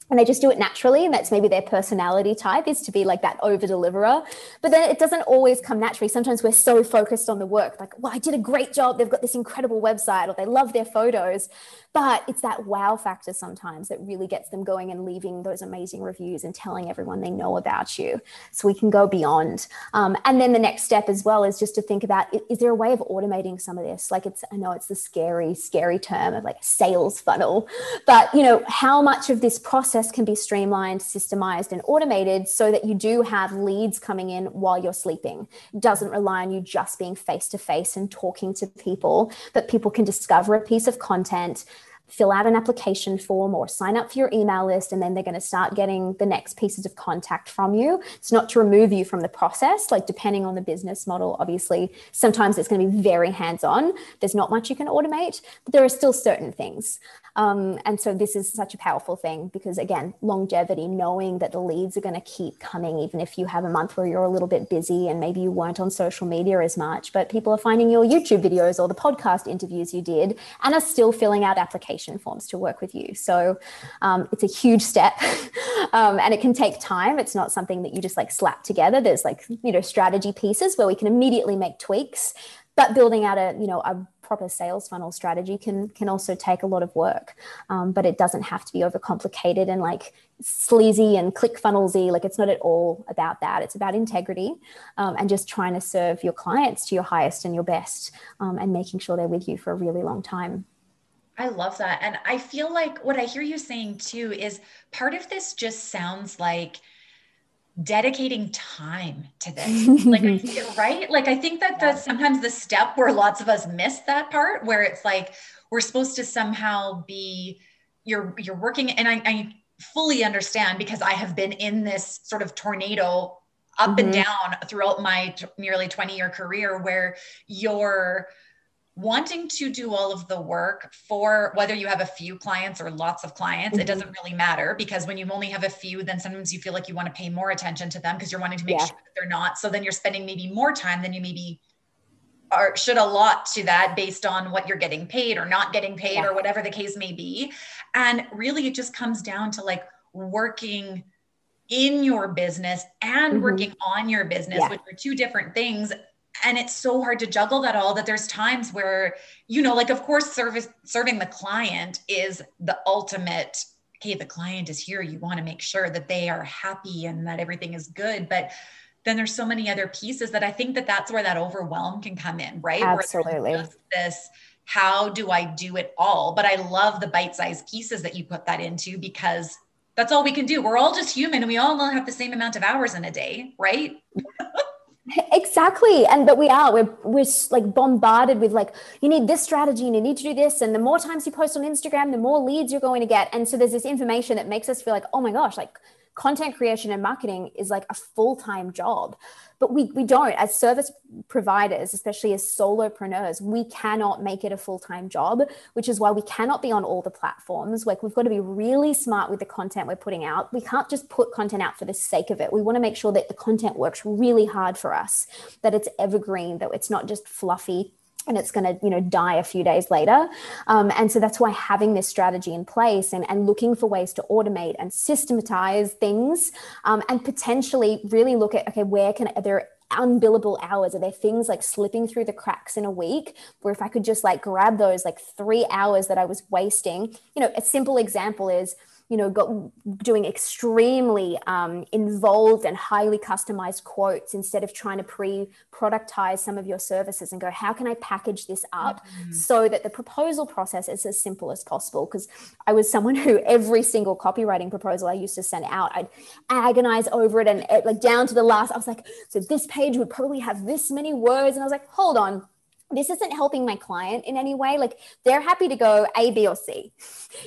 and they just do it naturally. And that's maybe their personality type, is to be like that over deliverer. But then it doesn't always come naturally. Sometimes we're so focused on the work, like, well, I did a great job. They've got this incredible website, or they love their photos. But it's that wow factor sometimes that really gets them going and leaving those amazing reviews and telling everyone they know about you. So we can go beyond. And then the next step as well is just to think about, is there a way of automating some of this? Like, I know it's the scary term of like sales funnel, but how much of this process can be streamlined, systemized, and automated so that you do have leads coming in while you're sleeping. It doesn't rely on you just being face-to-face and talking to people, but people can discover a piece of content, fill out an application form, or sign up for your email list, and then they're going to start getting the next pieces of contact from you. It's not to remove you from the process, like depending on the business model, obviously, sometimes it's going to be very hands-on. There's not much you can automate, but there are still certain things. And so this is such a powerful thing because, again, longevity, knowing that the leads are going to keep coming, even if you have a month where you're a little bit busy and maybe you weren't on social media as much, but people are finding your YouTube videos or the podcast interviews you did and are still filling out application forms to work with you. So it's a huge step and it can take time. It's not something that you just like slap together. There's like, strategy pieces where we can immediately make tweaks, but building out a proper sales funnel strategy can also take a lot of work, but it doesn't have to be overcomplicated and like sleazy and ClickFunnels-y. Like, it's not at all about that. It's about integrity and just trying to serve your clients to your highest and your best, and making sure they're with you for a really long time. I love that. And I feel like what I hear you saying too is part of this just sounds like dedicating time to this. Like, right? Like, I think that that's sometimes the step where lots of us miss that part, where it's like, we're supposed to somehow be, you're working. And I fully understand, because I have been in this sort of tornado up and down throughout my nearly 20-year career, where you're wanting to do all of the work for whether you have a few clients or lots of clients, it doesn't really matter, because when you only have a few, then sometimes you feel like you want to pay more attention to them because you're wanting to make sure that they're not. So then you're spending maybe more time than you maybe or should allot to that based on what you're getting paid or not getting paid or whatever the case may be. And really it just comes down to like working in your business and working on your business, which are two different things. And it's so hard to juggle that all, that there's times where, like, of course, serving the client is the ultimate. Okay, the client is here. You want to make sure that they are happy and that everything is good. But then there's so many other pieces that I think that that's where that overwhelm can come in, right? Absolutely. Where just this, how do I do it all? But I love the bite-sized pieces that you put that into, because that's all we can do. We're all just human and we all have the same amount of hours in a day, right? Exactly. But we're like bombarded with like, you need this strategy and you need to do this. And the more times you post on Instagram, the more leads you're going to get. And so there's this information that makes us feel like, oh my gosh, like content creation and marketing is like a full-time job. But we don't, as service providers, especially as solopreneurs, we cannot make it a full-time job, which is why we cannot be on all the platforms. Like, we've got to be really smart with the content we're putting out. We can't just put content out for the sake of it. We want to make sure that the content works really hard for us, that it's evergreen, that it's not just fluffy and it's going to, die a few days later. And so that's why having this strategy in place and looking for ways to automate and systematize things, and potentially really look at, okay, are there unbillable hours? Are there things like slipping through the cracks in a week where if I could just like grab those like 3 hours that I was wasting? A simple example is, doing extremely involved and highly customized quotes instead of trying to pre-productize some of your services and go, how can I package this up so that the proposal process is as simple as possible? Because I was someone who every single copywriting proposal I used to send out, I'd agonize over it and like down to the last, I was like, so this page would probably have this many words. And I was like, hold on. This isn't helping my client in any way. Like, they're happy to go A, B, or C.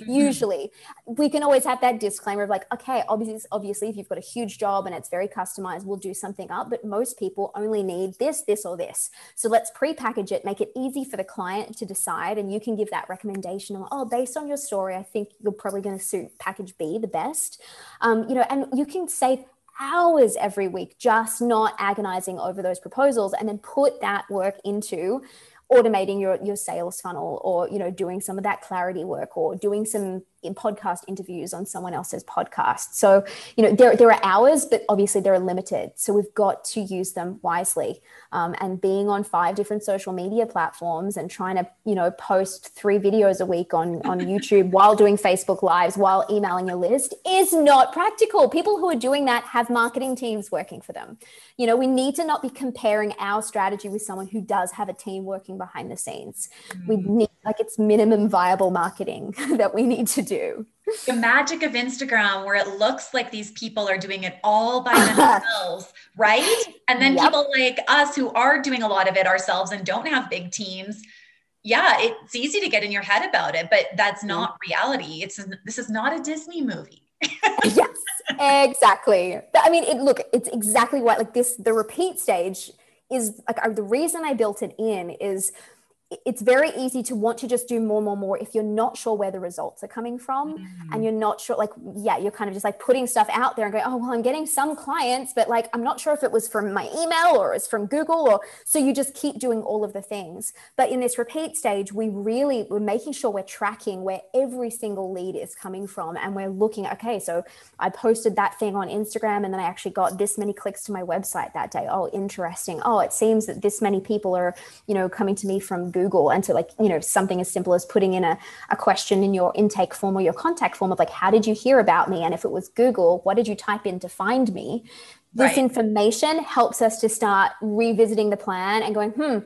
Usually we can always have that disclaimer of like, okay, obviously if you've got a huge job and it's very customized, we'll do something up, but most people only need this, this, or this. So let's pre-package it, make it easy for the client to decide. And you can give that recommendation of, oh, based on your story, I think you're probably going to suit package B the best. And you can save hours every week just not agonizing over those proposals, and then put that work into automating your sales funnel, or doing some of that clarity work, or doing some in podcast interviews on someone else's podcast. So, there are hours, but obviously they're limited. So we've got to use them wisely. And being on 5 different social media platforms and trying to, post 3 videos a week on YouTube while doing Facebook Lives, while emailing your list is not practical. People who are doing that have marketing teams working for them. We need to not be comparing our strategy with someone who does have a team working behind the scenes. We need, it's minimum viable marketing that we need to do. The magic of Instagram, where it looks like these people are doing it all by themselves, right? And then people like us who are doing a lot of it ourselves and don't have big teams. Yeah, it's easy to get in your head about it, but that's not reality. This is not a Disney movie. Yes, exactly. I mean, it's exactly what, the repeat stage is the reason I built it in is it's very easy to want to just do more if you're not sure where the results are coming from and you're not sure, you're kind of just putting stuff out there and going, oh, well, I'm getting some clients, but I'm not sure if it was from my email or it's from Google so you just keep doing all of the things. But in this repeat stage, we're making sure we're tracking where every single lead is coming from. And we're looking, okay, so I posted that thing on Instagram and then I actually got this many clicks to my website that day. Oh, interesting. Oh, it seems that this many people are, coming to me from Google. And so something as simple as putting in a question in your intake form or your contact form of how did you hear about me? And if it was Google, what did you type in to find me? This information helps us to start revisiting the plan and going,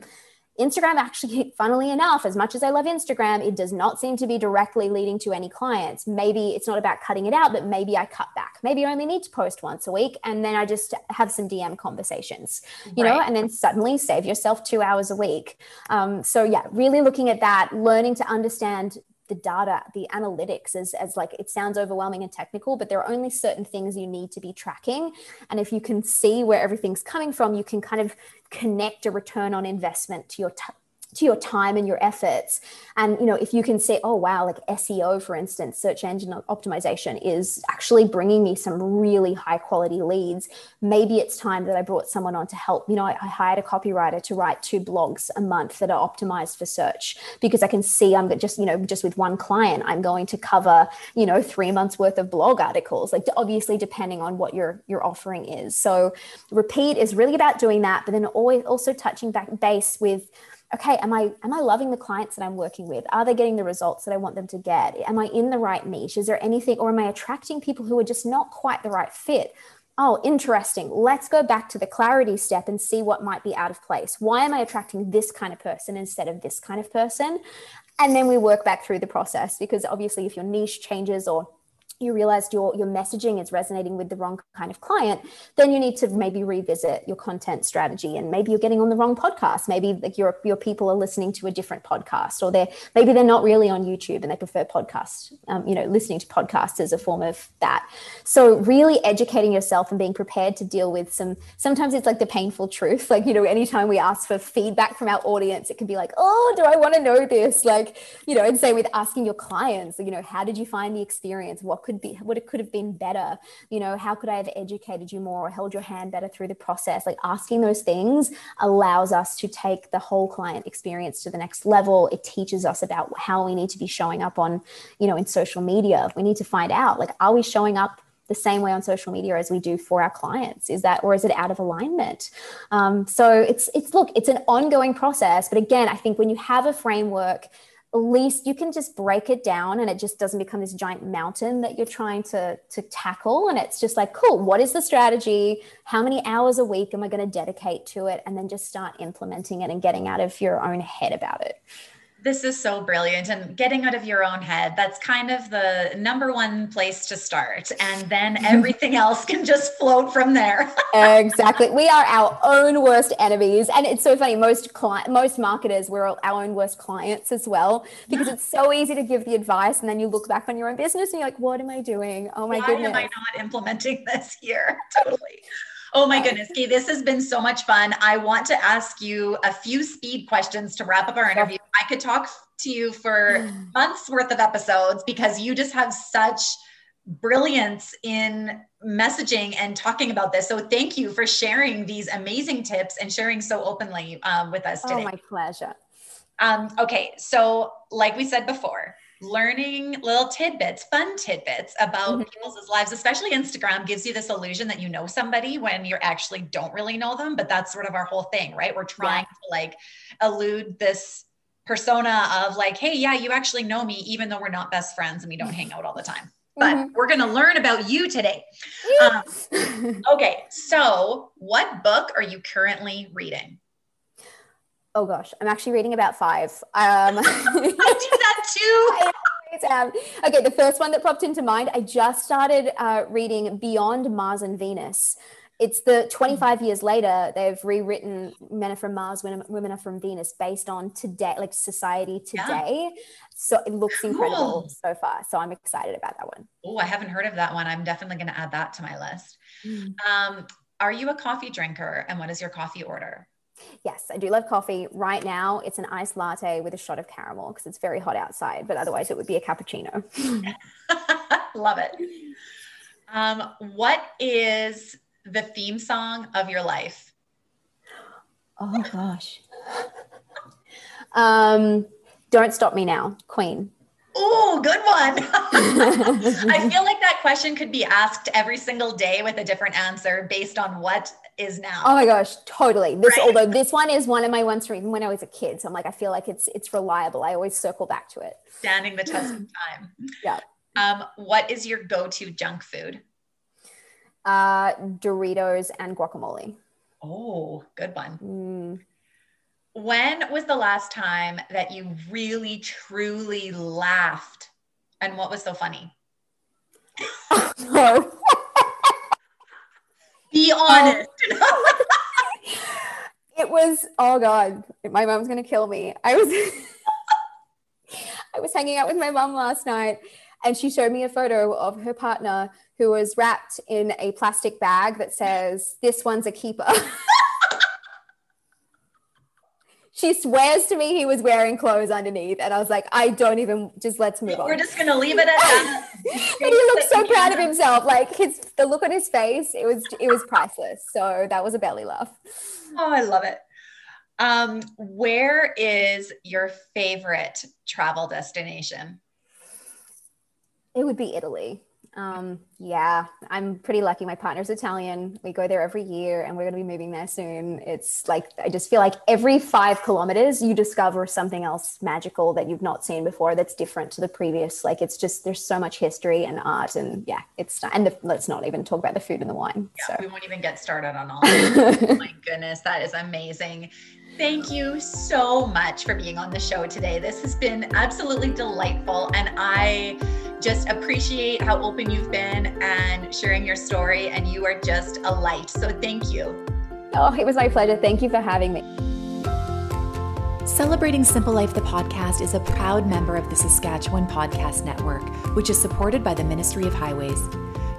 Instagram actually, funnily enough, as much as I love Instagram, it does not seem to be directly leading to any clients. Maybe it's not about cutting it out, but maybe I cut back. Maybe I only need to post once a week and then I just have some DM conversations, and then suddenly save yourself 2 hours a week. Really looking at that, learning to understand the data, the analytics as it sounds overwhelming and technical, but there are only certain things you need to be tracking. And if you can see where everything's coming from, you can kind of connect a return on investment to your time and your efforts. And, if you can say, oh, wow, SEO, for instance, search engine optimization is actually bringing me some really high quality leads. Maybe it's time that I brought someone on to help. I hired a copywriter to write 2 blogs a month that are optimized for search because I can see I'm just with one client, I'm going to cover, 3 months worth of blog articles, obviously depending on what your offering is. So repeat is really about doing that, but then always also touching back base with, okay, am I loving the clients that I'm working with? Are they getting the results that I want them to get? Am I in the right niche? Is there anything, or am I attracting people who are just not quite the right fit? Oh, interesting. Let's go back to the clarity step and see what might be out of place. Why am I attracting this kind of person instead of this kind of person? And then we work back through the process, because obviously if your niche changes or you realized your messaging is resonating with the wrong kind of client, then you need to maybe revisit your content strategy. And maybe you're getting on the wrong podcast. Maybe your people are listening to a different podcast, or maybe they're not really on YouTube and they prefer podcasts, listening to podcasts as a form of that. So really educating yourself and being prepared to deal with sometimes it's the painful truth. Anytime we ask for feedback from our audience, it can be oh, do I want to know this? And say with asking your clients, how did you find the experience? What it could have been better, how could I have educated you more or held your hand better through the process? Asking those things allows us to take the whole client experience to the next level. It teaches us about how we need to be showing up on, in social media. We need to find out, are we showing up the same way on social media as we do for our clients? Is it out of alignment? So it's an ongoing process. But again, I think when you have a framework, at least you can just break it down and it just doesn't become this giant mountain that you're trying to tackle. And it's just cool, what is the strategy? How many hours a week am I going to dedicate to it? And then just start implementing it and getting out of your own head about it. This is so brilliant. And getting out of your own head, that's kind of the number one place to start. And then everything else can just float from there. Exactly. We are our own worst enemies. And it's so funny. Most marketers, we're our own worst clients as well, because it's so easy to give the advice. And then you look back on your own business and you're what am I doing? Oh my goodness. Why am I not implementing this here? Totally. Oh my goodness, Kay, this has been so much fun. I want to ask you a few speed questions to wrap up our interview. I could talk to you for months worth of episodes because you just have such brilliance in messaging and talking about this. So thank you for sharing these amazing tips and sharing so openly with us today. Oh, my pleasure. Okay. So like we said before, learning little tidbits, fun tidbits about people's lives, especially Instagram gives you this illusion that you know somebody when you actually don't really know them. But that's sort of our whole thing, right? We're trying to like elude this persona of like, hey, yeah, you actually know me, even though we're not best friends and we don't hang out all the time. But we're going to learn about you today. Okay. So what book are you currently reading? Oh gosh, I'm actually reading about 5. I do that too. Okay, the first one that popped into mind, I just started reading Beyond Mars and Venus. It's the 25 years later, they've rewritten Men Are From Mars, Women Are From Venus based on today, like society today. Yeah. So it looks incredible so far. So I'm excited about that one. Oh, I haven't heard of that one. I'm definitely going to add that to my list. Are you a coffee drinker? And what is your coffee order? Yes, I do love coffee. Right now, it's an iced latte with a shot of caramel because it's very hot outside, but otherwise it would be a cappuccino. Love it. What is the theme song of your life? Oh, gosh. Don't Stop Me Now, Queen. Oh, good one. I feel like that question could be asked every single day with a different answer based on what is now. Oh my gosh, totally. Although this one is one of my ones from even when I was a kid. So I'm like, I feel like it's reliable. I always circle back to it. Standing the test of time. Yeah. What is your go-to junk food? Doritos and guacamole. Oh, good one. When was the last time that you really, truly laughed? And what was so funny? Be honest. It was, oh God, my mom's going to kill me. I was hanging out with my mom last night and she showed me a photo of her partner who was wrapped in a plastic bag that says, "This one's a keeper." She swears to me he was wearing clothes underneath. And I was like, I don't even, just let's move on. We're just going to leave it at that. And he looked so proud of himself. Like the look on his face, it was priceless. So that was a belly laugh. Oh, I love it. Where is your favorite travel destination? It would be Italy. Yeah, I'm pretty lucky. My partner's Italian. We go there every year and we're going to be moving there soon. It's like, I just feel like every 5 kilometers you discover something else magical that you've not seen before that's different to the previous. Like, it's just, there's so much history and art and let's not even talk about the food and the wine. Yeah, so. We won't even get started on all that. Oh my goodness, that is amazing. Thank you so much for being on the show today. This has been absolutely delightful. And I just appreciate how open you've been and sharing your story. And you are just a light. So thank you. Oh, it was my pleasure. Thank you for having me. Celebrating Simple Life, the podcast, is a proud member of the Saskatchewan Podcast Network, which is supported by the Ministry of Highways.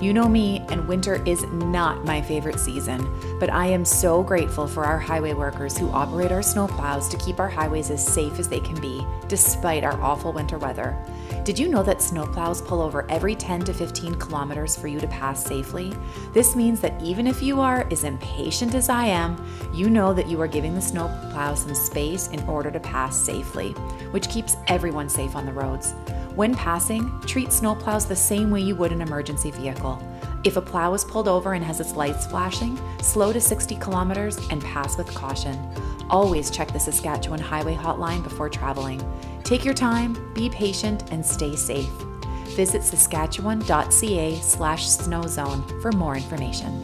You know me, and winter is not my favorite season, but I am so grateful for our highway workers who operate our snowplows to keep our highways as safe as they can be, despite our awful winter weather. Did you know that snowplows pull over every 10 to 15 kilometers for you to pass safely? This means that even if you are as impatient as I am, you know that you are giving the snowplow some space in order to pass safely, which keeps everyone safe on the roads. When passing, treat snowplows the same way you would an emergency vehicle. If a plow is pulled over and has its lights flashing, slow to 60 kilometers and pass with caution. Always check the Saskatchewan Highway Hotline before traveling. Take your time, be patient, and stay safe. Visit saskatchewan.ca/snowzone for more information.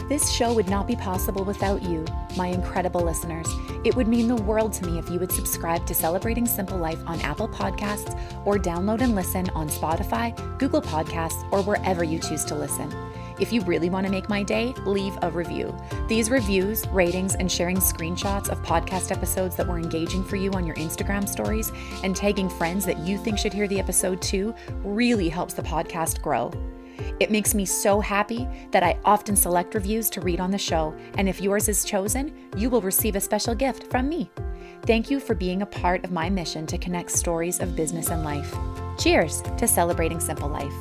This show would not be possible without you, my incredible listeners. It would mean the world to me if you would subscribe to Celebrating Simple Life on Apple Podcasts or download and listen on Spotify, Google Podcasts, or wherever you choose to listen. If you really want to make my day, leave a review. These reviews, ratings, and sharing screenshots of podcast episodes that were engaging for you on your Instagram stories and tagging friends that you think should hear the episode too really helps the podcast grow. It makes me so happy that I often select reviews to read on the show, and if yours is chosen, you will receive a special gift from me. Thank you for being a part of my mission to connect stories of business and life. Cheers to Celebrating Simple Life.